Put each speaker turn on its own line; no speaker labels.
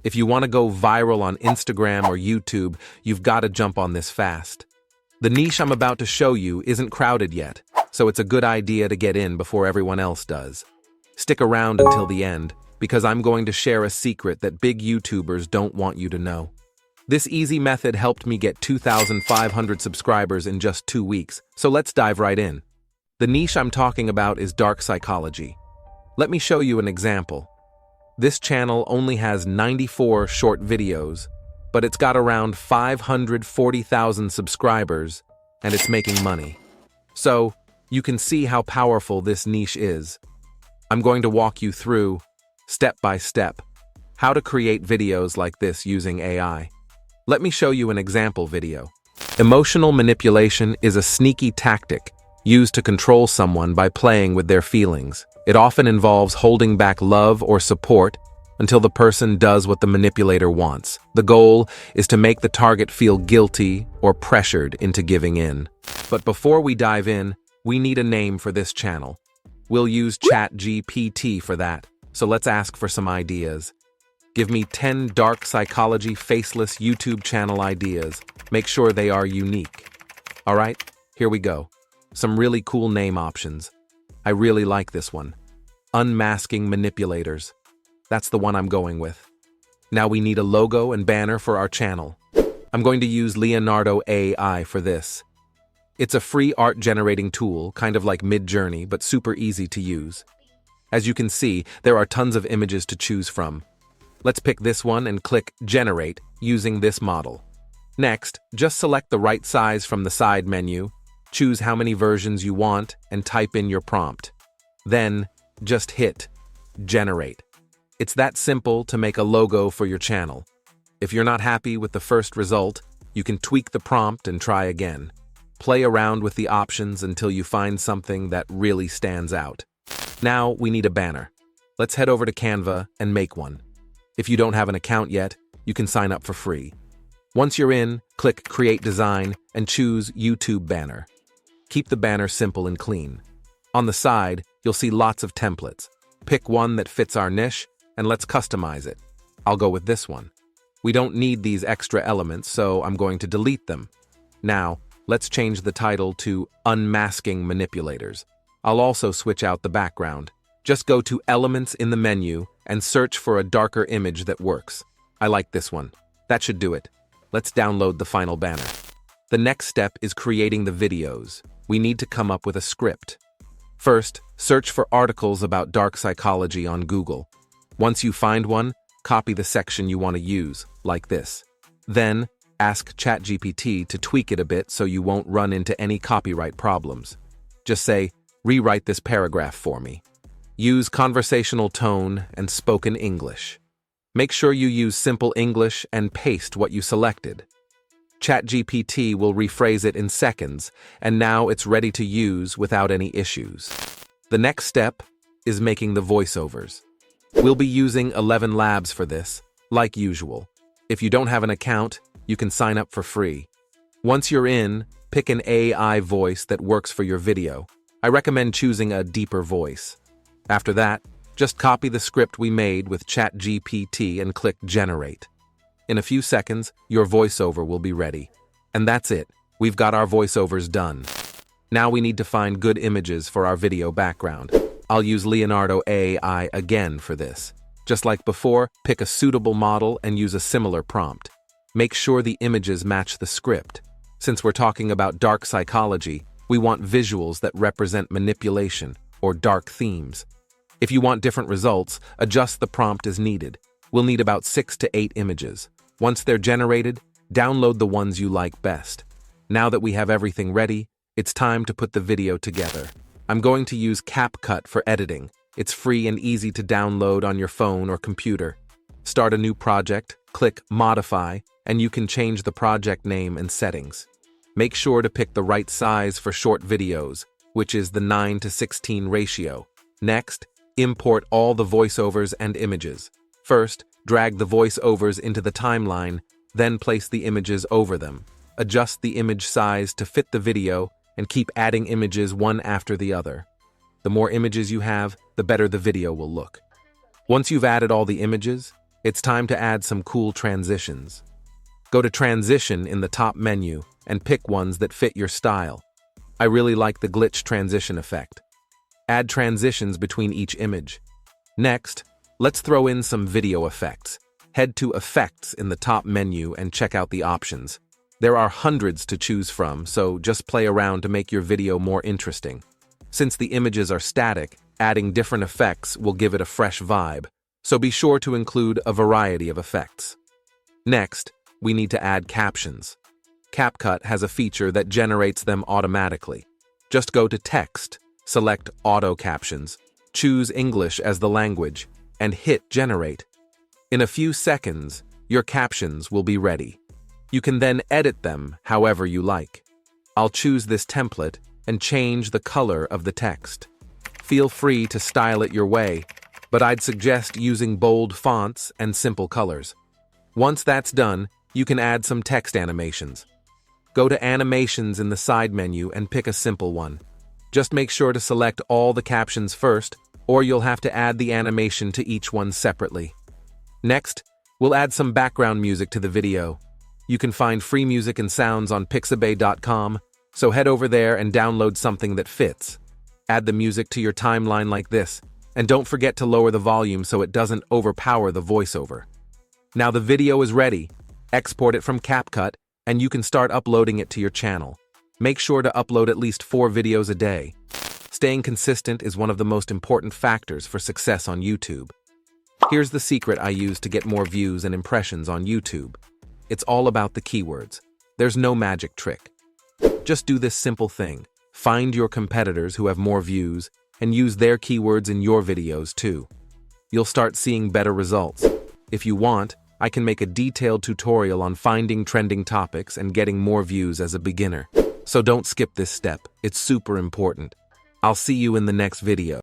If you want to go viral on Instagram or YouTube, you've got to jump on this fast. The niche I'm about to show you isn't crowded yet, so it's a good idea to get in before everyone else does. Stick around until the end, because I'm going to share a secret that big YouTubers don't want you to know. This easy method helped me get 2,500 subscribers in just 2 weeks, so let's dive right in. The niche I'm talking about is dark psychology. Let me show you an example. This channel only has 94 short videos, but it's got around 540,000 subscribers, and it's making money. So, you can see how powerful this niche is. I'm going to walk you through, step by step, how to create videos like this using AI. Let me show you an example video. Emotional manipulation is a sneaky tactic used to control someone by playing with their feelings. It often involves holding back love or support until the person does what the manipulator wants. The goal is to make the target feel guilty or pressured into giving in. But before we dive in, we need a name for this channel. We'll use ChatGPT for that, so let's ask for some ideas. Give me 10 dark psychology faceless YouTube channel ideas. Make sure they are unique. All right, here we go. Some really cool name options. I really like this one. Unmasking manipulators. That's the one I'm going with. Now we need a logo and banner for our channel. I'm going to use Leonardo AI for this. It's a free art generating tool, kind of like Midjourney, but super easy to use. As you can see, there are tons of images to choose from. Let's pick this one and click Generate using this model. Next, just select the right size from the side menu, choose how many versions you want, and type in your prompt. Then, just hit Generate. It's that simple to make a logo for your channel. If you're not happy with the first result, you can tweak the prompt and try again. Play around with the options until you find something that really stands out. Now we need a banner. Let's head over to Canva and make one. If you don't have an account yet, you can sign up for free. Once you're in, click Create Design and choose YouTube Banner. Keep the banner simple and clean. On the side, you'll see lots of templates. Pick one that fits our niche and let's customize it. I'll go with this one. We don't need these extra elements, so I'm going to delete them. Now, let's change the title to Unmasking Manipulators. I'll also switch out the background. Just go to Elements in the menu and search for a darker image that works. I like this one. That should do it. Let's download the final banner. The next step is creating the videos. We need to come up with a script. First, search for articles about dark psychology on Google. Once you find one, copy the section you want to use, like this. Then, ask ChatGPT to tweak it a bit so you won't run into any copyright problems. Just say, rewrite this paragraph for me. Use conversational tone and spoken English. Make sure you use simple English and paste what you selected. ChatGPT will rephrase it in seconds, and now it's ready to use without any issues. The next step is making the voiceovers. We'll be using 11 Labs for this, like usual. If you don't have an account, you can sign up for free. Once you're in, pick an AI voice that works for your video. I recommend choosing a deeper voice. After that, just copy the script we made with ChatGPT and click Generate. In a few seconds, your voiceover will be ready. And that's it. We've got our voiceovers done. Now we need to find good images for our video background. I'll use Leonardo AI again for this. Just like before, pick a suitable model and use a similar prompt. Make sure the images match the script. Since we're talking about dark psychology, we want visuals that represent manipulation or dark themes. If you want different results, adjust the prompt as needed. We'll need about 6 to 8 images. Once they're generated, download the ones you like best. Now that we have everything ready, it's time to put the video together. I'm going to use CapCut for editing. It's free and easy to download on your phone or computer. Start a new project, click Modify, and you can change the project name and settings. Make sure to pick the right size for short videos, which is the 9:16 ratio. Next, import all the voiceovers and images. First, drag the voiceovers into the timeline, then place the images over them. Adjust the image size to fit the video and keep adding images one after the other. The more images you have, the better the video will look. Once you've added all the images, It's time to add some cool transitions. Go to Transition in the top menu and pick ones that fit your style. I really like the glitch transition effect. Add transitions between each image. Next, let's throw in some video effects. Head to Effects in the top menu and check out the options. There are hundreds to choose from, so just play around to make your video more interesting. Since the images are static, adding different effects will give it a fresh vibe, so be sure to include a variety of effects. Next, we need to add captions. CapCut has a feature that generates them automatically. Just go to Text, select Auto Captions, choose English as the language, and hit Generate. In a few seconds, your captions will be ready. You can then edit them however you like. I'll choose this template and change the color of the text. Feel free to style it your way, but I'd suggest using bold fonts and simple colors. Once that's done, you can add some text animations. Go to Animations in the side menu and pick a simple one. Just make sure to select all the captions first, or you'll have to add the animation to each one separately. Next, we'll add some background music to the video. You can find free music and sounds on pixabay.com, so head over there and download something that fits. Add the music to your timeline like this, and don't forget to lower the volume so it doesn't overpower the voiceover. Now the video is ready. Export it from CapCut, and you can start uploading it to your channel. Make sure to upload at least 4 videos a day. Staying consistent is one of the most important factors for success on YouTube. Here's the secret I use to get more views and impressions on YouTube. It's all about the keywords. There's no magic trick. Just do this simple thing. Find your competitors who have more views and use their keywords in your videos too. You'll start seeing better results. If you want, I can make a detailed tutorial on finding trending topics and getting more views as a beginner. So don't skip this step. It's super important. I'll see you in the next video.